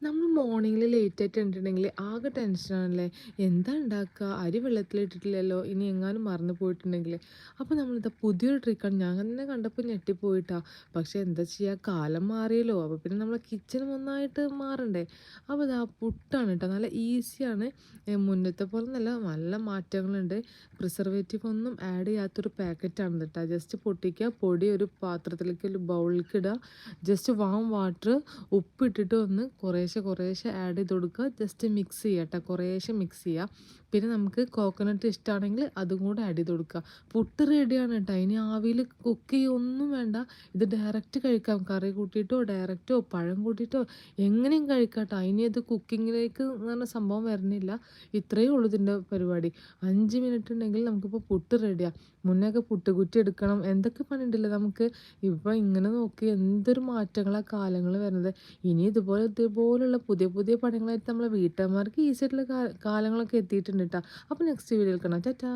നമ്മൾ മോർണിംഗിൽ ലേറ്റ് ആയിട്ട് കണ്ടിട്ടുണ്ടെങ്കിൽ ആകെ ടെൻഷനാണല്ലേ. എന്താ ഉണ്ടാക്കുക, അരി വെള്ളത്തിലിട്ടിട്ടില്ലല്ലോ, ഇനി എങ്ങാനും മറന്നു പോയിട്ടുണ്ടെങ്കിൽ. അപ്പോൾ നമ്മളിതാ പുതിയൊരു ട്രിക്കാണ്, ഞാൻ തന്നെ കണ്ടപ്പോൾ ഞെട്ടിപ്പോയിട്ടാ. പക്ഷേ എന്താ ചെയ്യുക, കാലം മാറിയല്ലോ. അപ്പോൾ പിന്നെ നമ്മളെ കിച്ചൺ ഒന്നായിട്ട് മാറണ്ടേ. അപ്പോൾ ഇതാ പുട്ടാണ് കേട്ടോ, നല്ല ഈസിയാണ്. മുന്നത്തെ പോലെ നല്ല നല്ല മാറ്റങ്ങളുണ്ട്. പ്രിസർവേറ്റീവ് ഒന്നും ആഡ് ചെയ്യാത്തൊരു പാക്കറ്റാണ് കേട്ടോ. ജസ്റ്റ് പൊട്ടിക്കുക, പൊടി ഒരു പാത്രത്തിലേക്ക് ഒരു ബൗളിലേക്ക് ഇടുക, ജസ്റ്റ് വാം വാട്ടർ ഉപ്പിട്ടിട്ട് ഒന്ന് കുറേശ്ശെ കുറേശ്ശെ ആഡ് ചെയ്ത് കൊടുക്കുക. ജസ്റ്റ് മിക്സ് ചെയ്യുക കേട്ടോ, കുറേശ്ശെ മിക്സ് ചെയ്യുക. പിന്നെ നമുക്ക് കോക്കനട്ട് ഇഷ്ടമാണെങ്കിൽ അതും കൂടെ ആഡ് ചെയ്ത് കൊടുക്കുക. പുട്ട് റെഡിയാണ് കേട്ടോ. ഇനി ആവിയിൽ കുക്ക് ചെയ്യൊന്നും വേണ്ട. ഇത് ഡയറക്റ്റ് കഴിക്കാം, കറി കൂട്ടിയിട്ടോ ഡയറക്റ്റോ പഴം കൂട്ടിയിട്ടോ എങ്ങനെയും കഴിക്കാം കേട്ടോ. ഇനി ഇത് കുക്കിങ്ങിലേക്ക് എന്ന് പറഞ്ഞ സംഭവം വരുന്നില്ല. ഇത്രയേ ഉള്ളൂ ഇതിൻ്റെ പരിപാടി. 5 മിനിറ്റ് ഉണ്ടെങ്കിൽ നമുക്കിപ്പോൾ പുട്ട് റെഡിയാണ്. മുന്നേയൊക്കെ പുട്ട് കുറ്റി എടുക്കണം, എന്തൊക്കെ പണിയുണ്ടല്ലോ നമുക്ക്. ഇപ്പം ഇങ്ങനെ നോക്കി എന്തൊരു മാറ്റങ്ങളാണ് കാലങ്ങൾ വരുന്നത്. ഇനി ഇതുപോലുള്ള പുതിയ പുതിയ പണികളായിട്ട് നമ്മളെ വീട്ടമ്മമാർക്ക് ഈസി ആയിട്ടുള്ള കാലങ്ങളൊക്കെ എത്തിയിട്ടുണ്ട് കേട്ടോ. അപ്പോൾ നെക്സ്റ്റ് വീഡിയോയിൽ കാണാം. ടാറ്റാ.